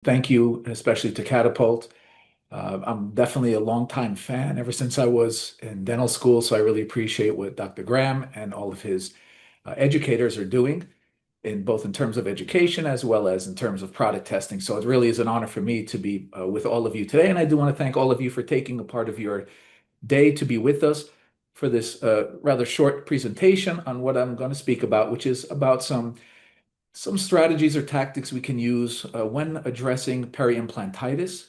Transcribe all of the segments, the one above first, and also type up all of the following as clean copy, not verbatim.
Thank you, especially to Catapult. I'm definitely a longtime fan ever since I was in dental school, so I really appreciate what Dr. Graham and all of his educators are doing in both in terms of education as well as in terms of product testing. So it really is an honor for me to be with all of you today, and I do want to thank all of you for taking a part of your day to be with us for this rather short presentation on what I'm going to speak about, which is about some strategies or tactics we can use when addressing peri-implantitis.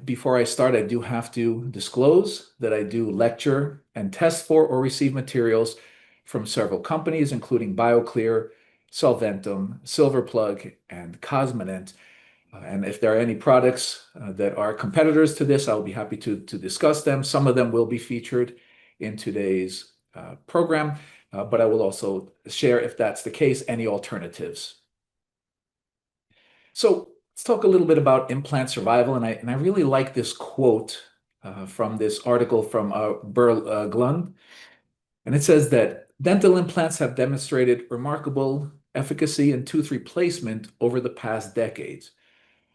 Before I start, I do have to disclose that I do lecture and test for or receive materials from several companies, including BioClear, Solventum, Silverplug, and Cosmonent. And if there are any products that are competitors to this, I'll be happy to discuss them. Some of them will be featured in today's program, but I will also share, if that's the case, any alternatives. So let's talk a little bit about implant survival. And I really like this quote from this article from Glund. And it says that dental implants have demonstrated remarkable efficacy in tooth replacement over the past decades,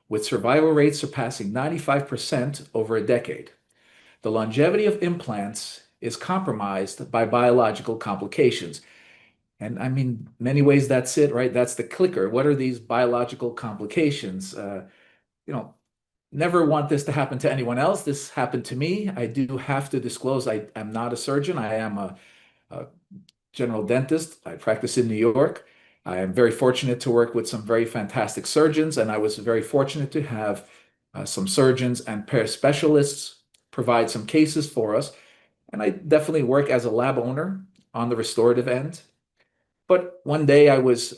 with survival rates surpassing 95% over a decade. The longevity of implants is compromised by biological complications. And I mean, many ways that's it, right? That's the clicker. What are these biological complications? You know, never want this to happen to anyone else. This happened to me. I do have to disclose I am not a surgeon. I am a general dentist. I practice in New York. I am very fortunate to work with some very fantastic surgeons, and I was very fortunate to have some surgeons and pair specialists provide some cases for us. And I definitely work as a lab owner on the restorative end. But one day I was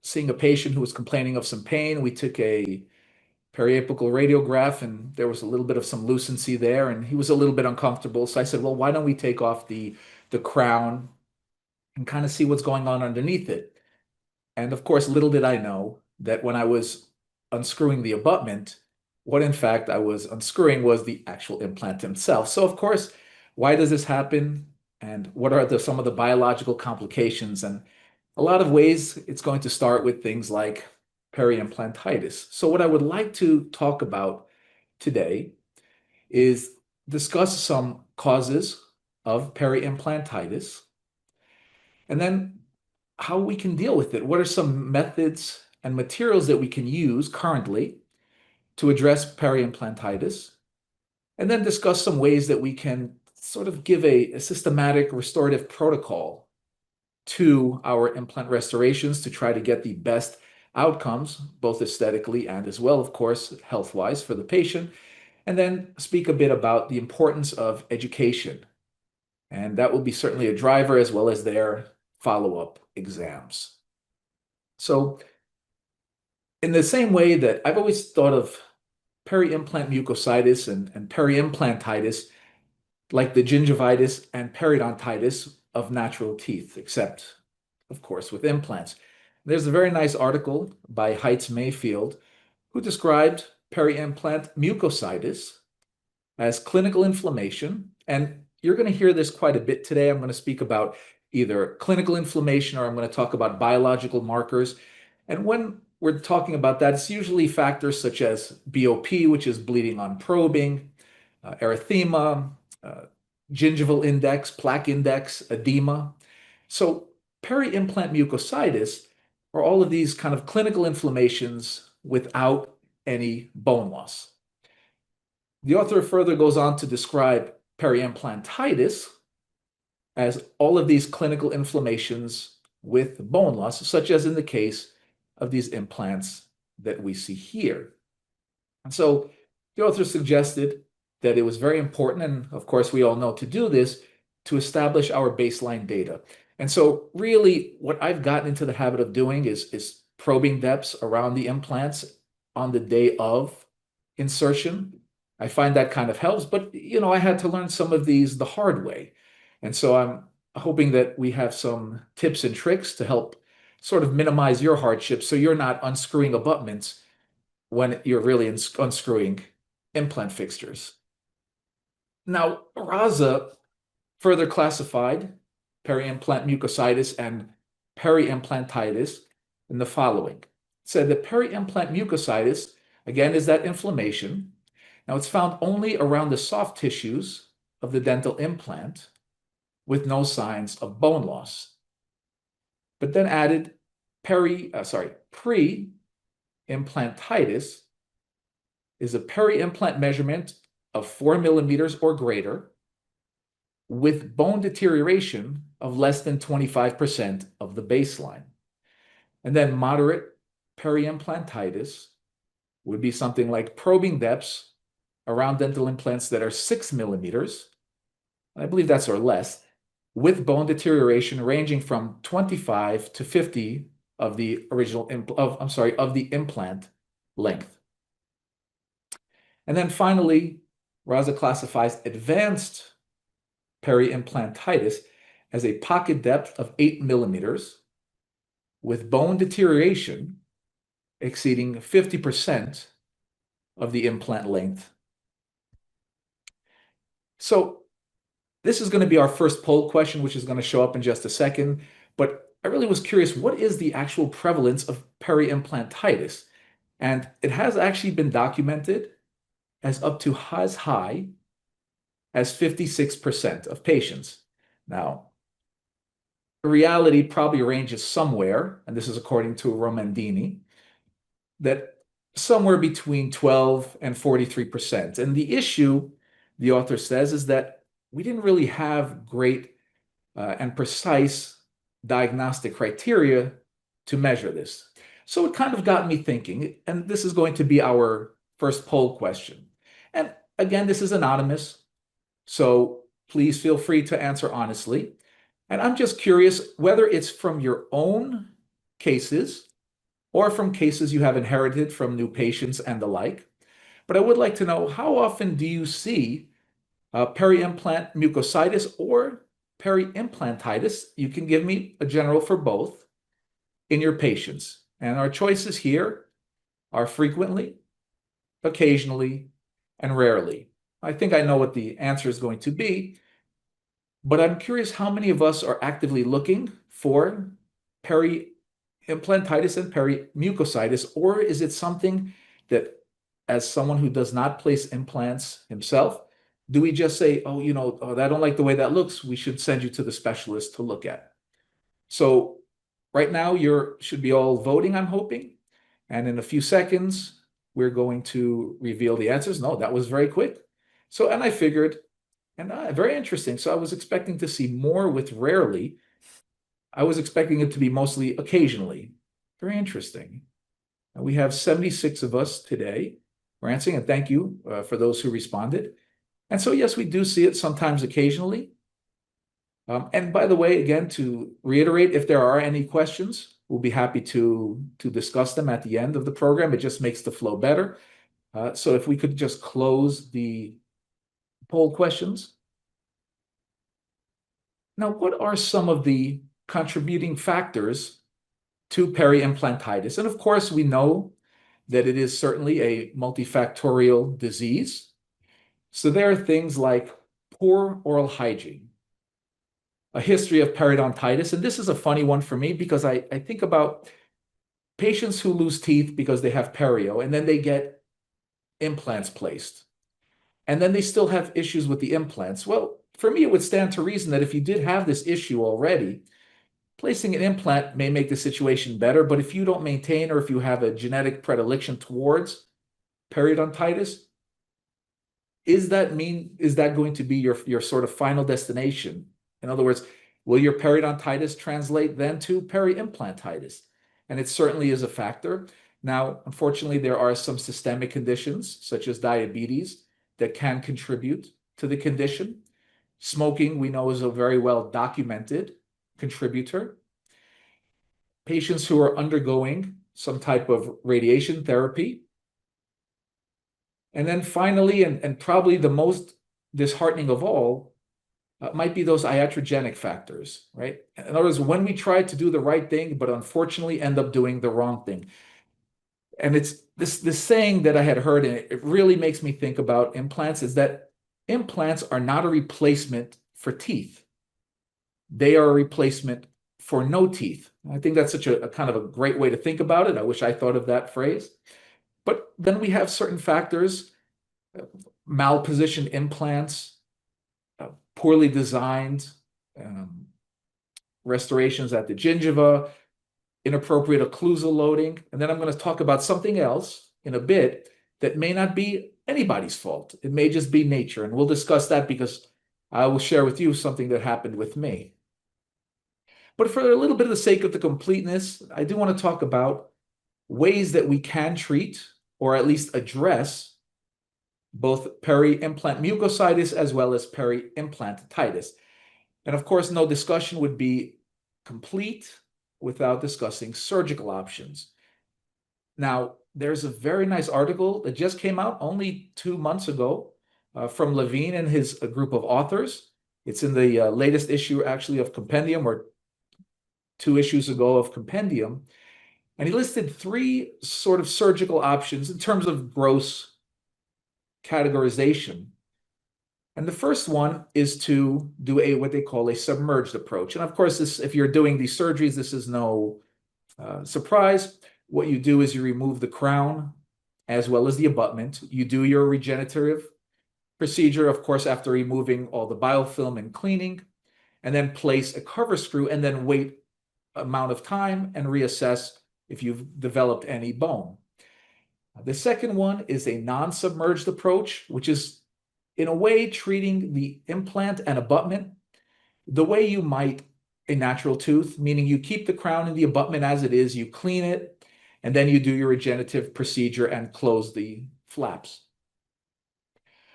seeing a patient who was complaining of some pain. We took a periapical radiograph, and there was a little bit of some lucency there, and he was a little bit uncomfortable. So I said, well, why don't we take off the crown and kind of see what's going on underneath it? And of course, little did I know that when I was unscrewing the abutment, what in fact I was unscrewing was the actual implant itself. So of course, why does this happen? And what are some of the biological complications? And a lot of ways it's going to start with things like peri-implantitis. So what I would like to talk about today is discuss some causes of peri-implantitis and then how we can deal with it. What are some methods and materials that we can use currently to address peri-implantitis? And then discuss some ways that we can sort of give a systematic restorative protocol to our implant restorations to try to get the best outcomes, both aesthetically and as well, of course, health-wise for the patient. And then speak a bit about the importance of education. And that will be certainly a driver as well as their follow-up exams. So in the same way that I've always thought of peri-implant mucositis and peri-implantitis like the gingivitis and periodontitis of natural teeth, except, of course, with implants. There's a very nice article by Heitz Mayfield who described peri-implant mucositis as clinical inflammation. And you're going to hear this quite a bit today. I'm going to speak about either clinical inflammation or I'm going to talk about biological markers. And when we're talking about that, it's usually factors such as BOP, which is bleeding on probing, erythema, gingival index, plaque index, edema. So peri-implant mucositis are all of these kind of clinical inflammations without any bone loss. The author further goes on to describe peri-implantitis as all of these clinical inflammations with bone loss, such as in the case of these implants that we see here. And so the author suggested that it was very important, and of course we all know to do this, to establish our baseline data. And so really what I've gotten into the habit of doing is probing depths around the implants on the day of insertion. I find that kind of helps, but I had to learn some of these the hard way. And so I'm hoping that we have some tips and tricks to help sort of minimize your hardships so you're not unscrewing abutments when you're really unscrewing implant fixtures. Now, Raza further classified peri-implant mucositis and peri-implantitis in the following. said that peri-implant mucositis, again, is that inflammation. Now, it's found only around the soft tissues of the dental implant with no signs of bone loss. But then added pre-implantitis is a peri-implant measurement of 4 millimeters or greater with bone deterioration of less than 25% of the baseline. And then moderate peri-implantitis would be something like probing depths around dental implants that are 6 millimeters, I believe that's or less, with bone deterioration ranging from 25 to 50 of the of the implant length. And then finally, RASA classifies advanced peri-implantitis as a pocket depth of 8 millimeters with bone deterioration exceeding 50% of the implant length. So this is going to be our first poll question, which is going to show up in just a second. But I really was curious, what is the actual prevalence of peri-implantitis? And it has actually been documented as up to as high as 56% of patients. Now, the reality probably ranges somewhere, and this is according to Romandini, that somewhere between 12 and 43%. And the issue, the author says, is that we didn't really have great and precise diagnostic criteria to measure this. So it kind of got me thinking, and this is going to be our first poll question. And again, this is anonymous, so please feel free to answer honestly. And I'm just curious whether it's from your own cases or from cases you have inherited from new patients and the like. But I would like to know, how often do you see peri-implant mucositis or peri-implantitis? You can give me a general for both in your patients. And our choices here are frequently, occasionally, and rarely. I think I know what the answer is going to be, but I'm curious how many of us are actively looking for peri-implantitis and peri-mucositis, or is it something that, as someone who does not place implants himself, do we just say, oh, I don't like the way that looks, we should send you to the specialist to look at? So right now you should be all voting, I'm hoping. And in a few seconds, we're going to reveal the answers. No, that was very quick. So, and I figured, very interesting. So I was expecting to see more with rarely. I was expecting it to be mostly occasionally. Very interesting. And we have 76 of us today. We're answering, and thank you for those who responded. And so, yes, we do see it sometimes occasionally. And by the way, again, to reiterate, if there are any questions, we'll be happy to discuss them at the end of the program. It just makes the flow better. So if we could just close the poll questions. Now, what are some of the contributing factors to peri-implantitis? And of course, we know that it is certainly a multifactorial disease. So there are things like poor oral hygiene, a history of periodontitis. And this is a funny one for me because I think about patients who lose teeth because they have perio, and then they get implants placed. And then they still have issues with the implants. Well, for me, it would stand to reason that if you did have this issue already, placing an implant may make the situation better. But if you don't maintain, or if you have a genetic predilection towards periodontitis, is that going to be your sort of final destination? In other words, will your periodontitis translate then to peri-implantitis? And it certainly is a factor. Now, unfortunately, there are some systemic conditions, such as diabetes, that can contribute to the condition. Smoking, we know, is a very well documented contributor. Patients who are undergoing some type of radiation therapy. And then finally, and probably the most disheartening of all, might be those iatrogenic factors, right? In other words, when we try to do the right thing, but unfortunately end up doing the wrong thing. And it's this saying that I had heard, and it really makes me think about implants, is that implants are not a replacement for teeth. They are a replacement for no teeth. I think that's such a kind of a great way to think about it. I wish I thought of that phrase. But then we have certain factors, malpositioned implants, poorly designed um, restorations at the gingiva, inappropriate occlusal loading. And then I'm going to talk about something else in a bit that may not be anybody's fault. It may just be nature. And we'll discuss that because I will share with you something that happened with me. But for a little bit of the sake of the completeness, I do want to talk about ways that we can treat or at least address both peri-implant mucositis as well as peri-implantitis. And of course, no discussion would be complete without discussing surgical options. Now, there's a very nice article that just came out only 2 months ago from Levine and his group of authors. It's in the latest issue, actually, of Compendium, or 2 issues ago of Compendium. And he listed 3 sort of surgical options in terms of gross categorization. And the first one is to do what they call a submerged approach. And of course, if you're doing these surgeries, this is no surprise. What you do is you remove the crown as well as the abutment. You do your regenerative procedure, of course, after removing all the biofilm and cleaning, and then place a cover screw and then wait amount of time and reassess if you've developed any bone. The second one is a non-submerged approach, which is in a way treating the implant and abutment the way you might a natural tooth, meaning you keep the crown and the abutment as it is, you clean it, and then you do your regenerative procedure and close the flaps.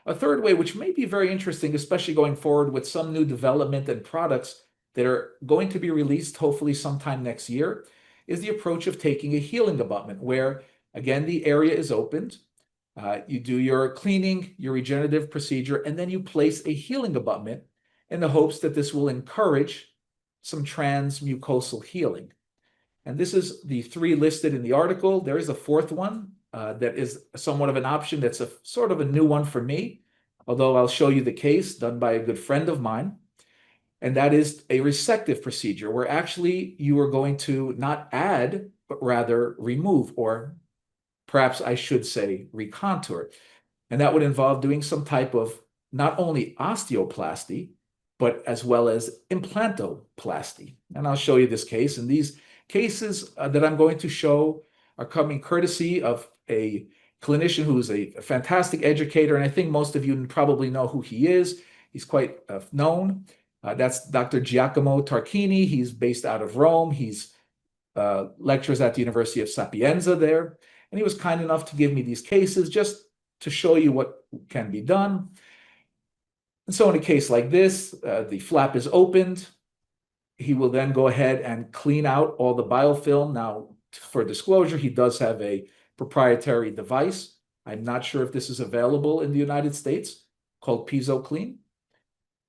A third way, which may be very interesting, especially going forward with some new development and products that are going to be released hopefully sometime next year, is the approach of taking a healing abutment where, again, the area is opened. You do your cleaning, your regenerative procedure, and then you place a healing abutment in the hopes that this will encourage some transmucosal healing. And this is the 3 listed in the article. There is a 4th one that is somewhat of an option. That's a sort of a new one for me, although I'll show you the case done by a good friend of mine. And that is a resective procedure where actually you are going to not add, but rather remove, or perhaps I should say recontour. And that would involve doing some type of not only osteoplasty, but as well as implantoplasty. And I'll show you this case. And these cases that I'm going to show are coming courtesy of a clinician who is a fantastic educator. And I think most of you probably know who he is. He's quite known. That's Dr. Giacomo Tarquini. He's based out of Rome. He's lectures at the University of Sapienza there. And he was kind enough to give me these cases just to show you what can be done. And so in a case like this, the flap is opened. He will then go ahead and clean out all the biofilm. Now, for disclosure, he does have a proprietary device. I'm not sure if this is available in the United States, called PiezoClean.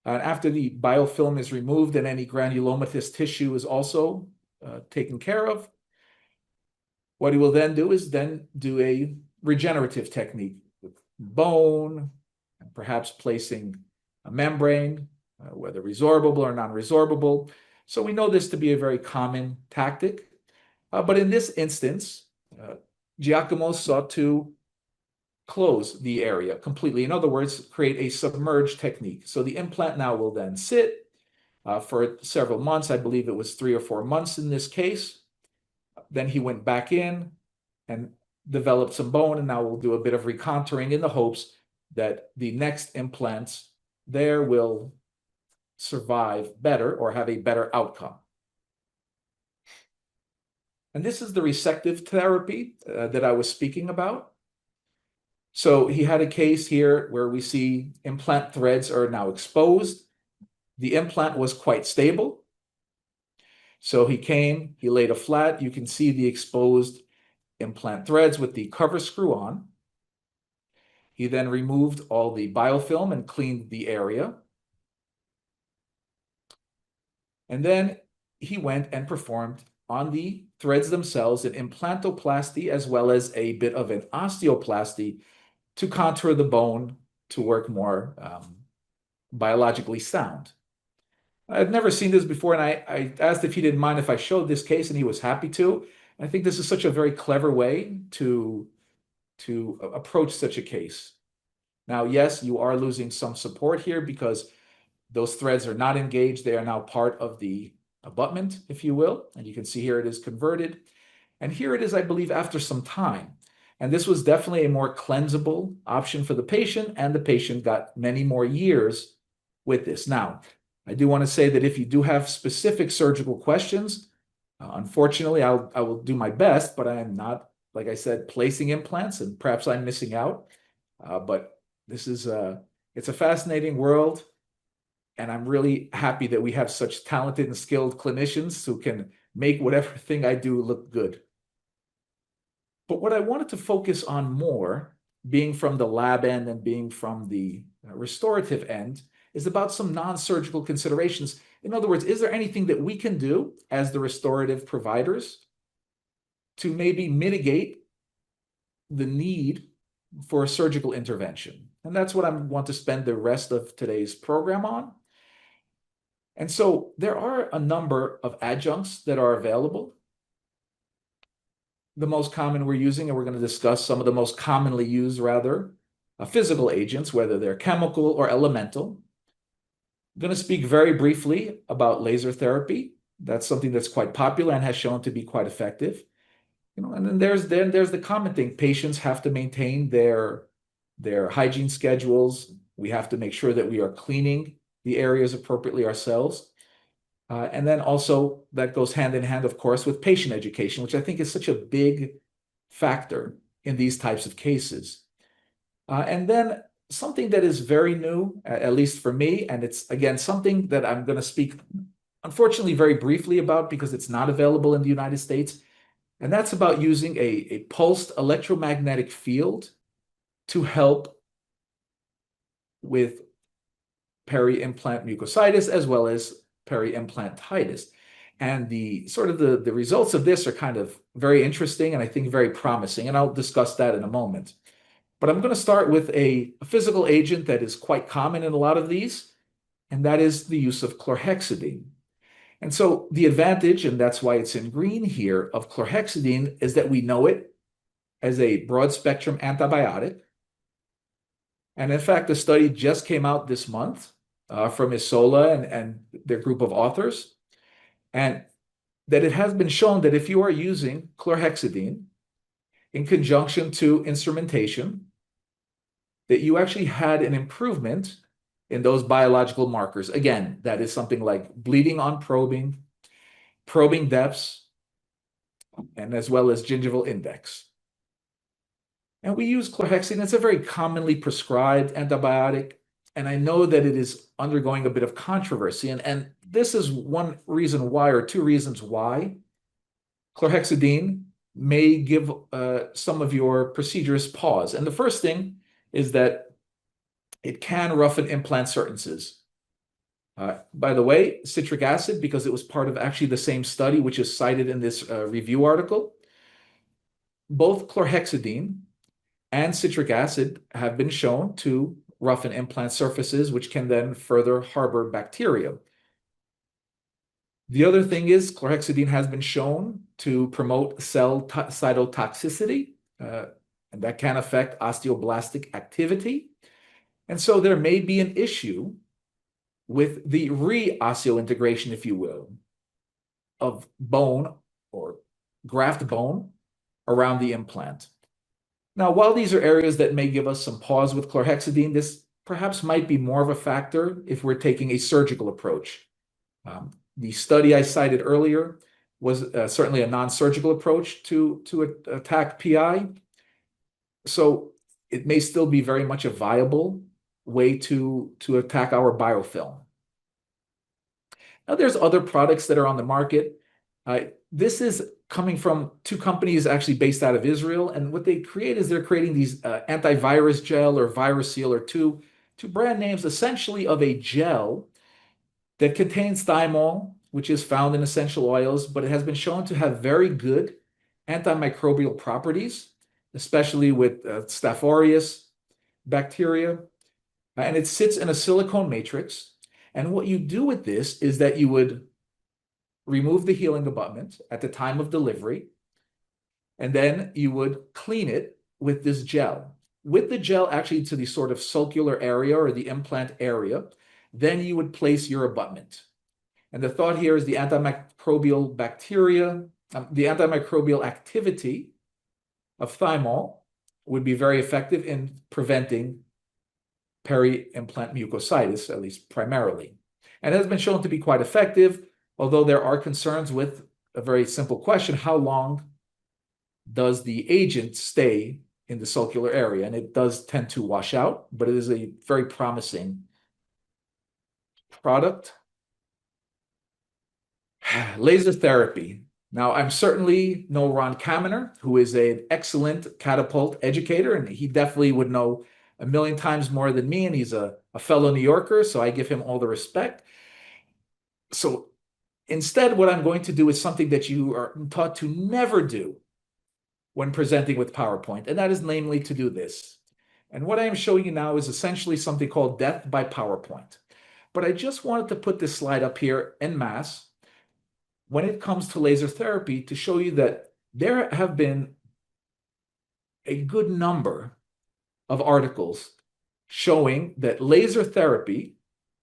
And after the biofilm is removed and any granulomatous tissue is also taken care of, what he will then do is do a regenerative technique with bone, and perhaps placing a membrane, whether resorbable or non-resorbable. So we know this to be a very common tactic. But in this instance, Giacomo sought to close the area completely. In other words, create a submerged technique. So the implant now will then sit for several months. I believe it was 3 or 4 months in this case. Then he went back in and developed some bone, and now we'll do a bit of recontouring in the hopes that the next implants there will survive better or have a better outcome. And this is the resective therapy that I was speaking about. So he had a case here where we see implant threads are now exposed. The implant was quite stable. So he came, he laid a flat. You can see the exposed implant threads with the cover screw on. He then removed all the biofilm and cleaned the area. And then he went and performed on the threads themselves an implantoplasty as well as a bit of an osteoplasty to contour the bone to work more biologically sound. I've never seen this before, and I asked if he didn't mind if I showed this case, and he was happy to. I think this is such a very clever way to approach such a case. Now, yes, you are losing some support here because those threads are not engaged. They are now part of the abutment, if you will. And you can see here it is converted. And here it is, I believe, after some time. And this was definitely a more cleansable option for the patient, and the patient got many more years with this. Now, I do want to say that if you do have specific surgical questions, unfortunately, I will do my best, but I am not, like I said, placing implants, and perhaps I'm missing out. But this is it's a fascinating world, and I'm really happy that we have such talented and skilled clinicians who can make whatever thing I do look good. But what I wanted to focus on more, being from the lab end and being from the restorative end, is about some non-surgical considerations. In other words, is there anything that we can do as the restorative providers to maybe mitigate the need for a surgical intervention? And that's what I want to spend the rest of today's program on. And so there are a number of adjuncts that are available. The most common we're using, and we're going to discuss some of the most commonly used, rather, physical agents, whether they're chemical or elemental. I'm going to speak very briefly about laser therapy. That's something that's quite popular and has shown to be quite effective. And then there's the common thing. Patients have to maintain their hygiene schedules. We have to make sure that we are cleaning the areas appropriately ourselves. And then also that goes hand in hand, of course, with patient education, which I think is such a big factor in these types of cases. And then something that is very new, at least for me, and it's, again, something that I'm going to speak, unfortunately, very briefly about because it's not available in the United States, and that's about using a pulsed electromagnetic field to help with peri-implant mucositis as well as peri-implantitis. And the results of this are kind of very interesting and I think very promising, and I'll discuss that in a moment. But I'm going to start with a physical agent that is quite common in a lot of these, and that is the use of chlorhexidine. And so the advantage, and that's why it's in green here, of chlorhexidine is that we know it as a broad-spectrum antibiotic. And in fact, the study just came out this month from Isola and their group of authors, and that it has been shown that if you are using chlorhexidine in conjunction to instrumentation, that you actually had an improvement in those biological markers. Again, that is something like bleeding on probing, probing depths, and as well as gingival index. And we use chlorhexidine. It's a very commonly prescribed antibiotic, and I know that it is undergoing a bit of controversy. And this is one reason why, or two reasons why, chlorhexidine may give some of your procedures pause. And the first thing is that it can roughen implant surfaces. By the way, citric acid, because it was part of actually the same study, which is cited in this review article, both chlorhexidine and citric acid have been shown to roughen implant surfaces, which can then further harbor bacteria. The other thing is chlorhexidine has been shown to promote cell cytotoxicity, and that can affect osteoblastic activity. And so there may be an issue with the re-osseointegration, if you will, of bone or graft bone around the implant. Now, while these are areas that may give us some pause with chlorhexidine, this perhaps might be more of a factor if we're taking a surgical approach. The study I cited earlier was certainly a non-surgical approach to attack PI. So it may still be very much a viable way to attack our biofilm. Now, there's other products that are on the market. This is coming from two companies actually based out of Israel. And what they create is they're creating these antivirus gel or virus seal, or two brand names essentially of a gel that contains thymol, which is found in essential oils, but it has been shown to have very good antimicrobial properties, especially with Staph aureus bacteria. And it sits in a silicone matrix. And what you do with this is that you would remove the healing abutment at the time of delivery, and then you would clean it with this gel. With the gel actually to the sort of sulcular area or the implant area, then you would place your abutment. And the thought here is the antimicrobial bacteria, the antimicrobial activity of thymol would be very effective in preventing peri-implant mucositis, at least primarily. And it has been shown to be quite effective, although there are concerns with a very simple question: how long does the agent stay in the sulcular area? And it does tend to wash out, but it is a very promising product. Laser therapy. Now, I'm certainly no Ron Kaminer, who is an excellent Catapult educator, and he definitely would know a million times more than me, and he's a fellow New Yorker, so I give him all the respect. So instead, what I'm going to do is something that you are taught to never do when presenting with PowerPoint, and that is namely to do this. And what I am showing you now is essentially something called death by PowerPoint. But I just wanted to put this slide up here en masse when it comes to laser therapy to show you that there have been a good number of articles showing that laser therapy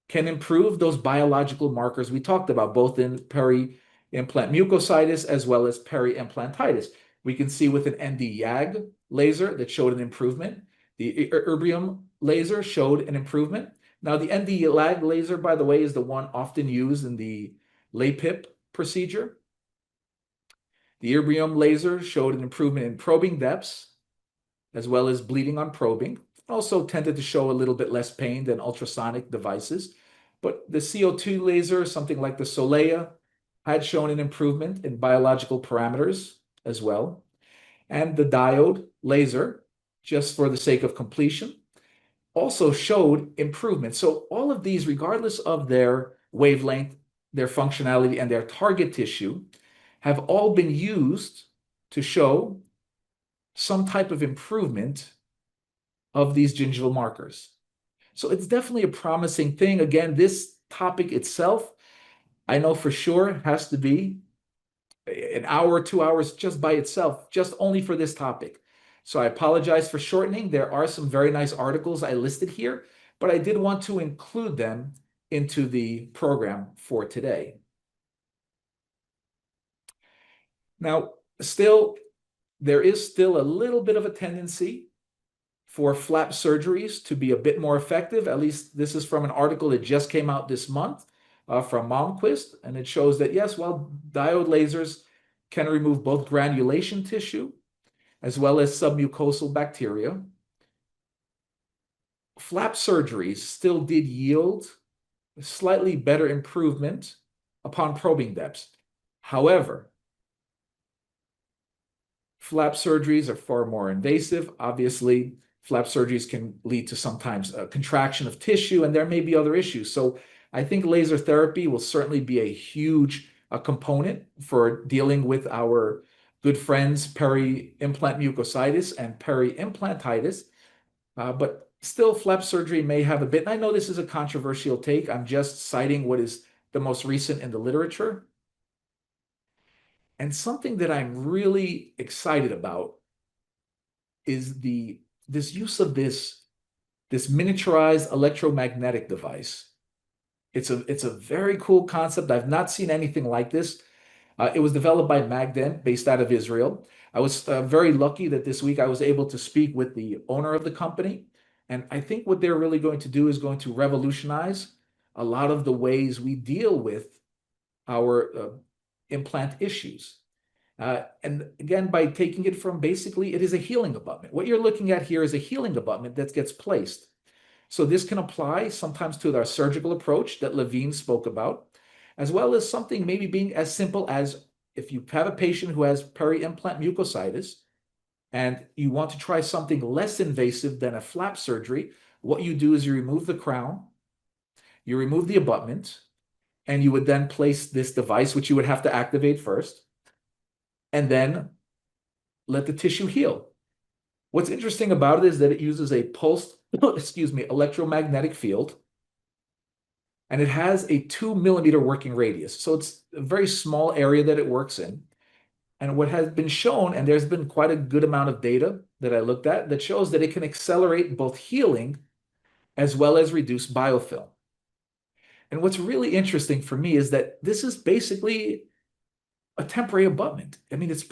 can improve those biological markers we talked about, both in peri-implant mucositis as well as peri-implantitis. We can see with an ND-YAG laser that showed an improvement. The erbium laser showed an improvement. Now, the ND-YAG laser, by the way, is the one often used in the LAPIP procedure. The erbium laser showed an improvement in probing depths, as well as bleeding on probing. Also tended to show a little bit less pain than ultrasonic devices. But the CO2 laser, something like the Solea, had shown an improvement in biological parameters as well. And the diode laser, just for the sake of completion, also showed improvement. So all of these, regardless of their wavelength, their functionality, and their target tissue, have all been used to show some type of improvement of these gingival markers. So it's definitely a promising thing. Again, this topic itself, I know for sure has to be an hour or 2 hours just by itself, just only for this topic. So I apologize for shortening. There are some very nice articles I listed here, but I did want to include them into the program for today. Now, there is still a little bit of a tendency for flap surgeries to be a bit more effective. At least this is from an article that just came out this month from Malmquist, and it shows that, yes, well, diode lasers can remove both granulation tissue as well as submucosal bacteria. Flap surgeries still did yield a slightly better improvement upon probing depths. However, flap surgeries are far more invasive. Obviously, flap surgeries can lead to sometimes a contraction of tissue, and there may be other issues. So I think laser therapy will certainly be a huge component for dealing with our good friends peri-implant mucositis and peri-implantitis. But still, flap surgery may have a bit. And I know this is a controversial take. I'm just citing what is the most recent in the literature. And something that I'm really excited about is this use of this miniaturized electromagnetic device. It's a very cool concept. I've not seen anything like this. It was developed by Magdent, based out of Israel. I was very lucky that this week I was able to speak with the owner of the company. And I think what they're really going to do is going to revolutionize a lot of the ways we deal with our implant issues. And again, by taking it from basically, it is a healing abutment. What you're looking at here is a healing abutment that gets placed. So this can apply sometimes to our surgical approach that Levine spoke about, as well as something maybe being as simple as if you have a patient who has peri-implant mucositis and you want to try something less invasive than a flap surgery, what you do is you remove the crown, you remove the abutment, and you would then place this device, which you would have to activate first, and then let the tissue heal. What's interesting about it is that it uses a pulsed, excuse me, electromagnetic field and it has a 2 millimeter working radius. So it's a very small area that it works in. And what has been shown, and there's been quite a good amount of data that I looked at that shows that it can accelerate both healing as well as reduce biofilm. And what's really interesting for me is that this is basically a temporary abutment. I mean, it's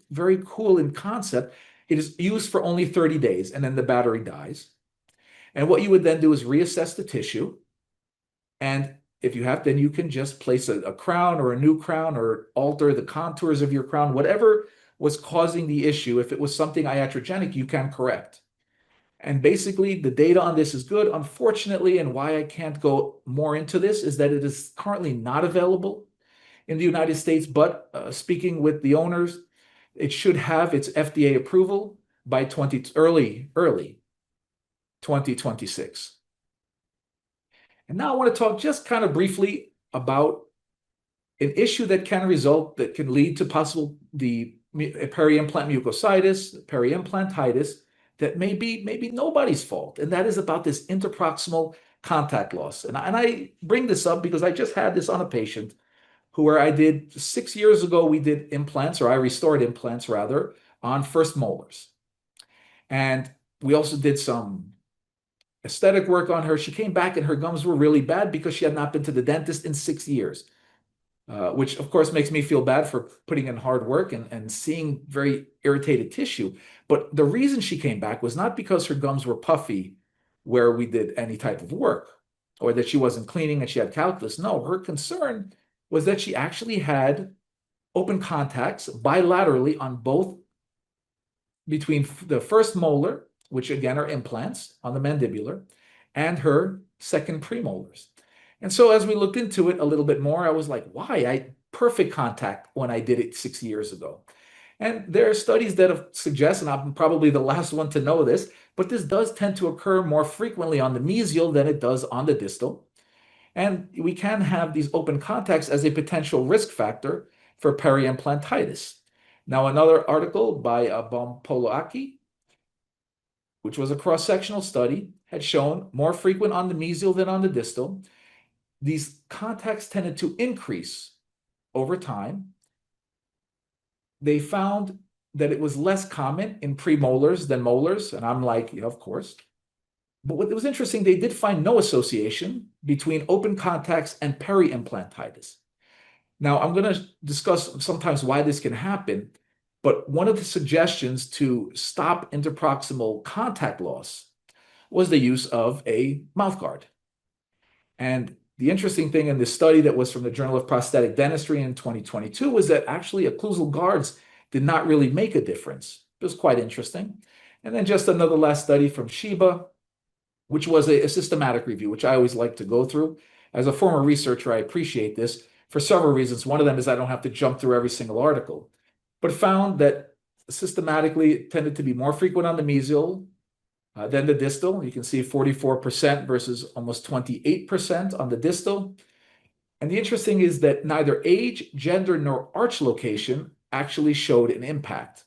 very cool in concept. It is used for only 30 days, and then the battery dies. And what you would then do is reassess the tissue. And if you have, then you can just place a crown or a new crown or alter the contours of your crown, whatever was causing the issue. If it was something iatrogenic, you can correct. And basically, the data on this is good. Unfortunately, and why I can't go more into this is that it is currently not available in the United States, but speaking with the owners, it should have its FDA approval by early 2026. And now I want to talk just kind of briefly about an issue that can lead to possible the peri-implant mucositis, peri-implantitis, that may be nobody's fault, and that is about this interproximal contact loss. And I bring this up because I just had this on a patient where I did 6 years ago, we did implants, or I restored implants rather, on first molars. And we also did some aesthetic work on her. She came back and her gums were really bad because she had not been to the dentist in 6 years, which of course makes me feel bad for putting in hard work and seeing very irritated tissue. But the reason she came back was not because her gums were puffy where we did any type of work, or that she wasn't cleaning and she had calculus. No, her concern was that she actually had open contacts bilaterally on both, between the first molar, which again are implants on the mandibular, and her second premolars. And so as we looked into it a little bit more, I was like, why? I perfect contact when I did it 6 years ago. And there are studies that suggest, and I'm probably the last one to know this, but this does tend to occur more frequently on the mesial than it does on the distal. And we can have these open contacts as a potential risk factor for peri-implantitis. Now, another article by Bompoloaki, which was a cross-sectional study, had shown more frequent on the mesial than on the distal. These contacts tended to increase over time. They found that it was less common in premolars than molars, and I'm like, yeah, of course. But what was interesting, they did find no association between open contacts and peri-implantitis. Now, I'm going to discuss sometimes why this can happen, but one of the suggestions to stop interproximal contact loss was the use of a mouthguard. And the interesting thing in this study that was from the Journal of Prosthetic Dentistry in 2022 was that actually occlusal guards did not really make a difference. It was quite interesting. And then just another last study from Shiba, which was a systematic review, which I always like to go through. As a former researcher, I appreciate this for several reasons. One of them is I don't have to jump through every single article, but found that systematically it tended to be more frequent on the mesial than the distal. You can see 44% versus almost 28% on the distal. And the interesting is that neither age, gender, nor arch location actually showed an impact.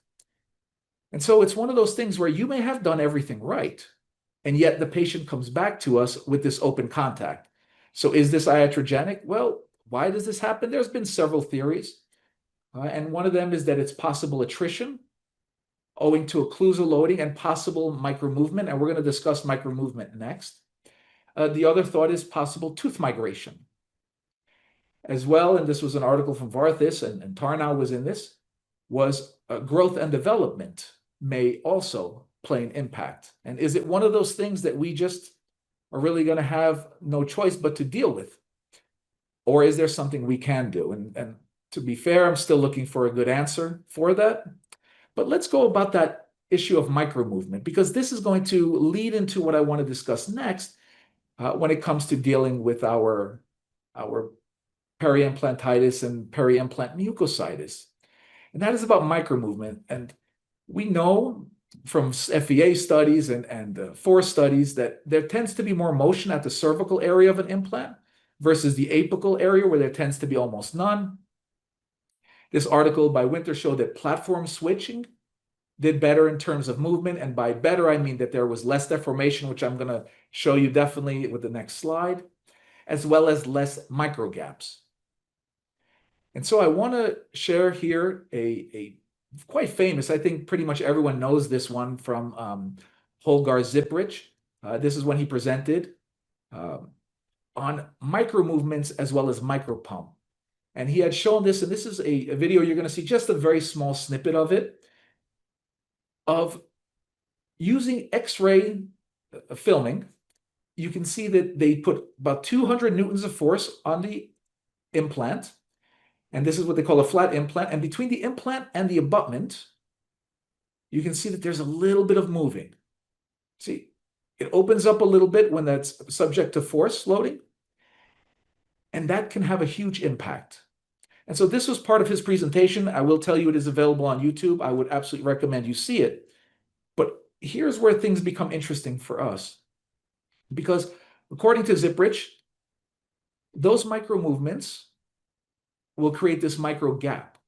And so it's one of those things where you may have done everything right, and yet the patient comes back to us with this open contact. So is this iatrogenic? Well, why does this happen? There's been several theories. And one of them is that it's possible attrition owing to occlusal loading and possible micromovement. And we're going to discuss micromovement next. The other thought is possible tooth migration as well. And this was an article from Varthis, and Tarnow was in this, was growth and development may also play an impact. And is it one of those things that we just are really going to have no choice but to deal with? Or is there something we can do? And to be fair, I'm still looking for a good answer for that. But let's go about that issue of micromovement, because this is going to lead into what I want to discuss next when it comes to dealing with our peri-implantitis and peri-implant mucositis. And that is about micromovement. And we know from FEA studies and FORCE studies that there tends to be more motion at the cervical area of an implant versus the apical area, where there tends to be almost none. This article by Winter showed that platform switching did better in terms of movement. And by better, I mean that there was less deformation, which I'm going to show you definitely with the next slide. as well as less microgaps. And so I want to share here a quite famous, I think pretty much everyone knows this one from Holger Zipprich. This is when he presented um, on micro movements as well as micro pump. And he had shown this, and this is a video you're going to see just a very small snippet of it, of using X-ray filming. You can see that they put about 200 newtons of force on the implant. And this is what they call a flat implant. And between the implant and the abutment, you can see that there's a little bit of moving. See, it opens up a little bit when that's subject to force loading. And that can have a huge impact. And so this was part of his presentation. I will tell you it is available on YouTube. I would absolutely recommend you see it. But here's where things become interesting for us. Because according to Zipprich, those micro movements will create this micro gap.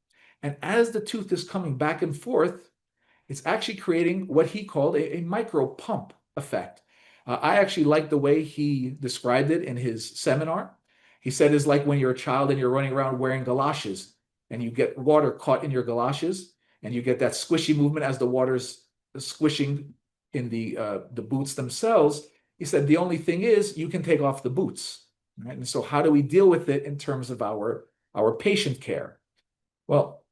And as the tooth is coming back and forth, it's actually creating what he called a micro pump effect. I actually like the way he described it in his seminar. He said it's like when you're a child and you're running around wearing galoshes and you get water caught in your galoshes and you get that squishy movement as the water's squishing in the boots themselves. He said the only thing is you can take off the boots. Right? And so how do we deal with it in terms of our patient care? Well,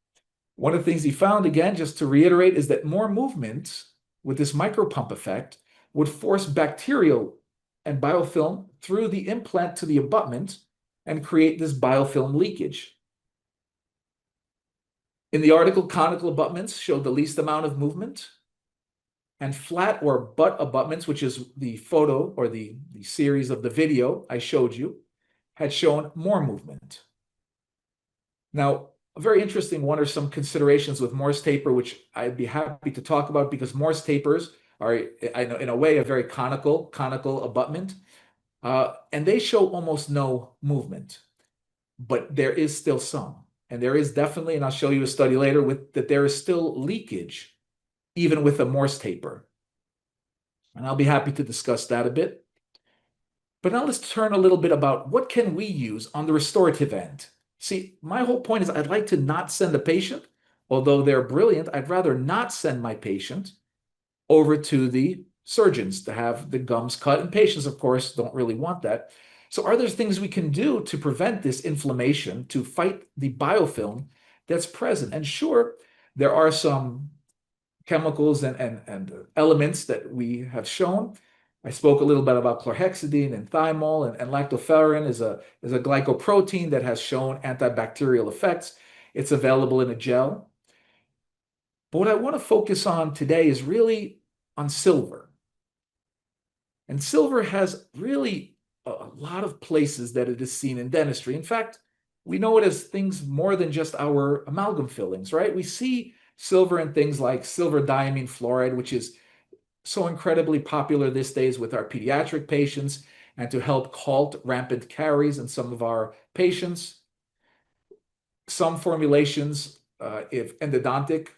one of the things he found, again, just to reiterate, is that more movement with this micropump effect would force bacterial and biofilm through the implant to the abutment and create this biofilm leakage. In the article, conical abutments showed the least amount of movement, and flat or butt abutments, which is the photo or the series of the video I showed you, had shown more movement. Now, a very interesting one are some considerations with Morse taper, which I'd be happy to talk about because Morse tapers are, in a way, a very conical abutment. And they show almost no movement, but there is still some. And there is definitely, and I'll show you a study later, that there is still leakage, even with a Morse taper. And I'll be happy to discuss that a bit. But now let's turn a little bit about what can we use on the restorative end. See, my whole point is I'd like to not send the patient, although they're brilliant, I'd rather not send my patient over to the surgeons to have the gums cut. And patients, of course, don't really want that. So are there things we can do to prevent this inflammation, to fight the biofilm that's present? And sure, there are some chemicals and elements that we have shown. I spoke a little bit about chlorhexidine and thymol, and lactoferrin is a glycoprotein that has shown antibacterial effects. It's available in a gel. But what I want to focus on today is really on silver. And silver has really a lot of places that it is seen in dentistry. In fact, we know it as things more than just our amalgam fillings, right? We see silver in things like silver diamine fluoride, which is so incredibly popular these days with our pediatric patients and to help halt rampant caries in some of our patients. Some formulations, if endodontic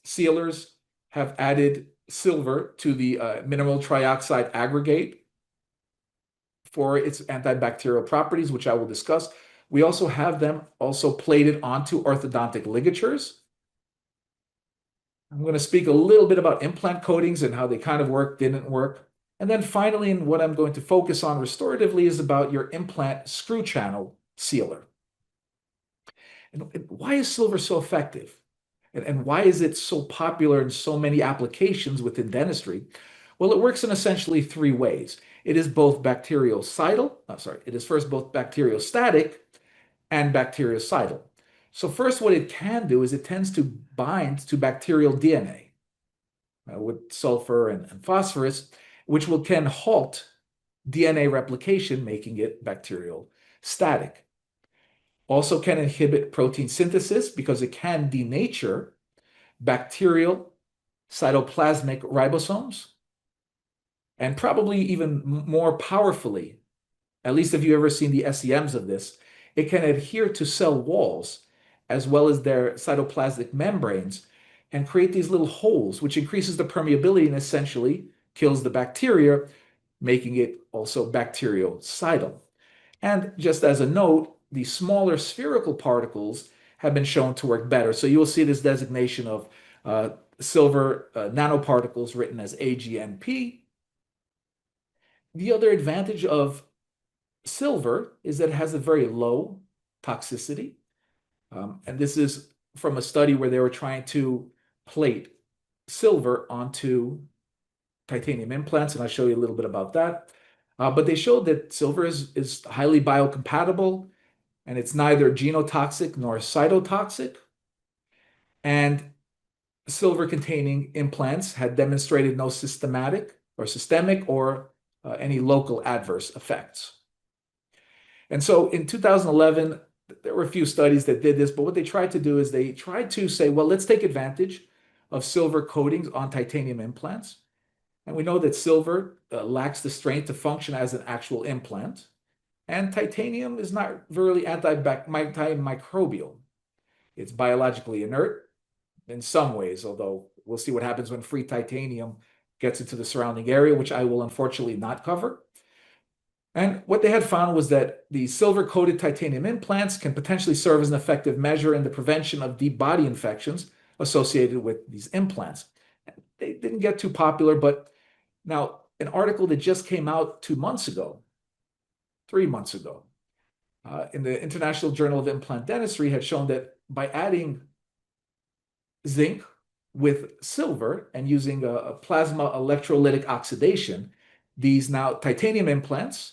sealers, have added silver to the mineral trioxide aggregate for its antibacterial properties, which I will discuss. We also have them also plated onto orthodontic ligatures. I'm going to speak a little bit about implant coatings and how they kind of work, didn't work. And then finally, and what I'm going to focus on restoratively is about your implant screw channel sealer. And why is silver so effective? And why is it so popular in so many applications within dentistry? Well, it works in essentially three ways. It is both it is first both bacteriostatic and bactericidal. So first, what it can do is it tends to bind to bacterial DNA with sulfur and phosphorus, which can halt DNA replication, making it bacterial static. Also can inhibit protein synthesis because it can denature bacterial cytoplasmic ribosomes. And probably even more powerfully, at least if you've ever seen the SEMs of this, it can adhere to cell walls as well as their cytoplasmic membranes and create these little holes, which increases the permeability and essentially kills the bacteria, making it also bactericidal. And just as a note, the smaller spherical particles have been shown to work better. So you will see this designation of silver nanoparticles written as AGNP. The other advantage of silver is that it has a very low toxicity. And this is from a study where they were trying to plate silver onto titanium implants, and I'll show you a little bit about that. But they showed that silver is highly biocompatible, and it's neither genotoxic nor cytotoxic. And silver-containing implants had demonstrated no systemic or any local adverse effects. And so in 2011, there were a few studies that did this, but what they tried to do is they tried to say, well, let's take advantage of silver coatings on titanium implants. And we know that silver lacks the strength to function as an actual implant. And titanium is not really antimicrobial. It's biologically inert in some ways, although we'll see what happens when free titanium gets into the surrounding area, which I will unfortunately not cover. And what they had found was that the silver-coated titanium implants can potentially serve as an effective measure in the prevention of deep body infections associated with these implants. They didn't get too popular, but now an article that just came out 2 months ago, 3 months ago, in the International Journal of Implant Dentistry had shown that by adding zinc with silver and using a plasma electrolytic oxidation, these now titanium implants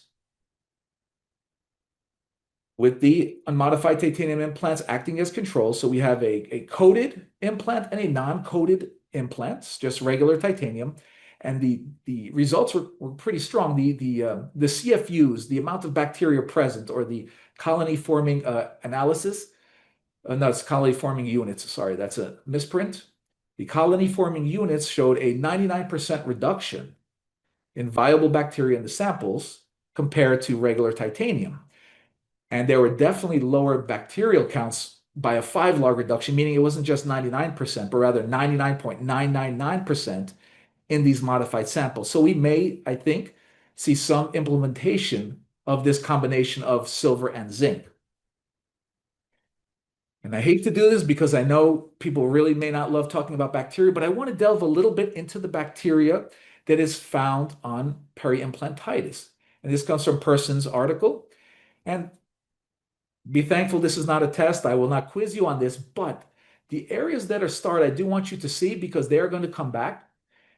with the unmodified titanium implants acting as control. So we have a coated implant and a non-coated implants, just regular titanium. And the results were pretty strong. The CFUs, the amount of bacteria present, or the colony forming analysis, no, it's colony forming units. Sorry, that's a misprint. The colony forming units showed a 99% reduction in viable bacteria in the samples compared to regular titanium. And there were definitely lower bacterial counts by a 5-log reduction, meaning it wasn't just 99%, but rather 99.999% in these modified samples. So we may, I think, see some implementation of this combination of silver and zinc. And I hate to do this because I know people really may not love talking about bacteria, but I want to delve a little bit into the bacteria that is found on peri-implantitis. And this comes from Person's article. And be thankful this is not a test. I will not quiz you on this, but the areas that are starred, I do want you to see because they are going to come back.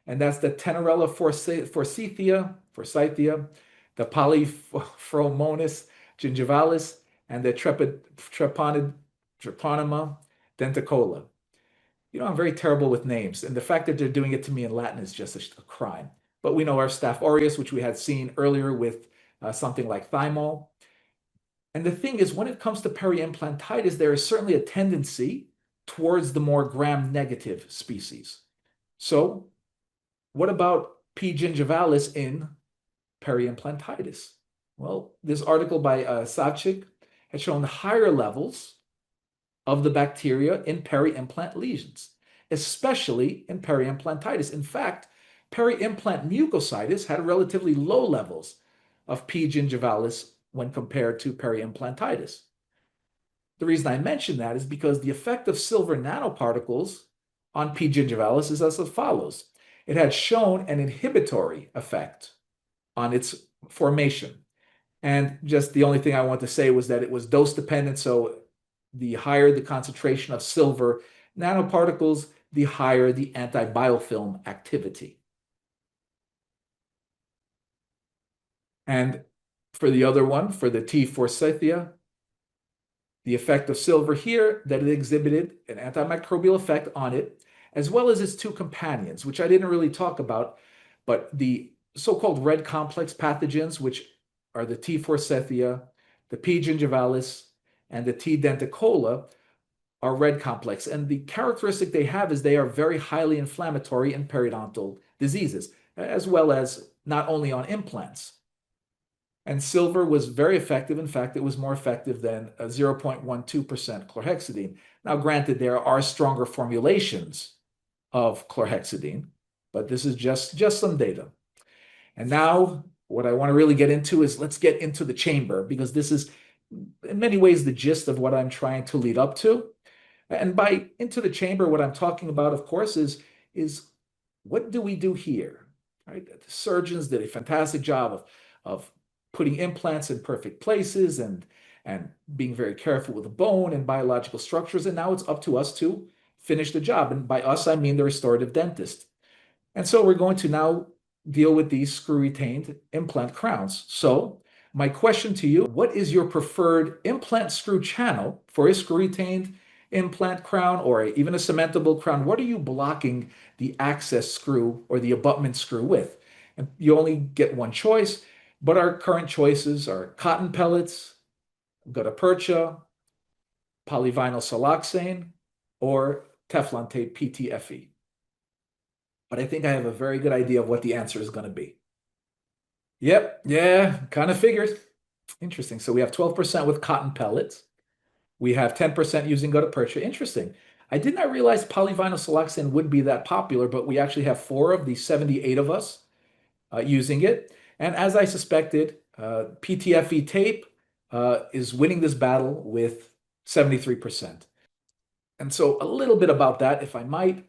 And that's the Tenorella forsythia, the Polyphromonas gingivalis, and the Treponema denticola. You know, I'm very terrible with names, and the fact that they're doing it to me in Latin is just a crime. But we know our Staph aureus, which we had seen earlier with something like thymol. And the thing is, when it comes to peri-implantitis, there is certainly a tendency towards the more gram-negative species. So what about P. gingivalis in peri-implantitis? Well, this article by Savchik had shown higher levels of the bacteria in peri-implant lesions, especially in peri-implantitis. In fact, peri-implant mucositis had relatively low levels of P. gingivalis when compared to peri-implantitis. The reason I mention that is because the effect of silver nanoparticles on P. gingivalis is as follows. It had shown an inhibitory effect on its formation. And just the only thing I want to say was that it was dose dependent. So the higher the concentration of silver nanoparticles, the higher the antibiofilm activity. And for the other one, for the T. forsythia, the effect of silver here, that it exhibited an antimicrobial effect on it, as well as its two companions, which I didn't really talk about, but the so-called red complex pathogens, which are the T. forsythia, the P. gingivalis, and the T. denticola, are red complex. And the characteristic they have is they are very highly inflammatory in periodontal diseases, as well as not only on implants. And silver was very effective. In fact, it was more effective than 0.12% chlorhexidine. Now, granted, there are stronger formulations of chlorhexidine, but this is just some data. And now what I want to really get into is let's get into the chamber, because this is in many ways the gist of what I'm trying to lead up to. And by into the chamber, what I'm talking about, of course, is what do we do here? Right? The surgeons did a fantastic job of putting implants in perfect places and being very careful with the bone and biological structures. And now it's up to us to finish the job. And by us, I mean the restorative dentist. And so we're going to now deal with these screw-retained implant crowns. So my question to you, what is your preferred implant screw channel for a screw-retained implant crown or even a cementable crown? What are you blocking the access screw or the abutment screw with? And you only get one choice, but our current choices are cotton pellets, gutta percha, polyvinyl siloxane, or Teflon tape PTFE. But I think I have a very good idea of what the answer is going to be. Yep, yeah, kind of figured. Interesting. So we have 12% with cotton pellets. We have 10% using gutta percha. Interesting. I did not realize polyvinyl siloxane would be that popular, but we actually have 4 of the 78 of us using it. And as I suspected, PTFE tape is winning this battle with 73%. And so a little bit about that, if I might.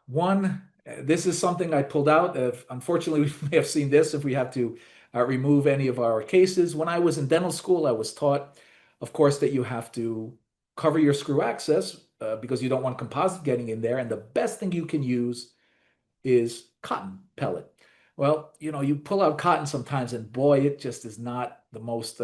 One, this is something I pulled out of. Unfortunately, we may have seen this if we have to remove any of our cases. When I was in dental school, I was taught, of course, that you have to cover your screw access because you don't want composite getting in there. And the best thing you can use is cotton pellet. Well, you pull out cotton sometimes, and boy, it just is not the most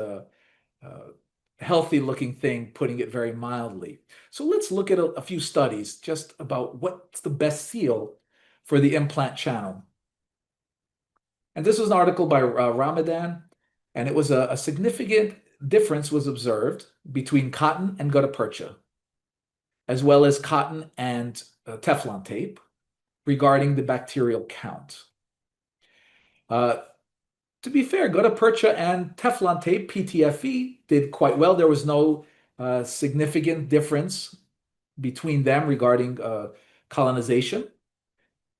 healthy looking thing, putting it very mildly. So let's look at a few studies just about what's the best seal for the implant channel. And this was an article by Ramadan, and it was a significant difference was observed between cotton and gutta percha, as well as cotton and Teflon tape regarding the bacterial count. To be fair, gutta percha and Teflon tape, PTFE, did quite well. There was no significant difference between them regarding colonization.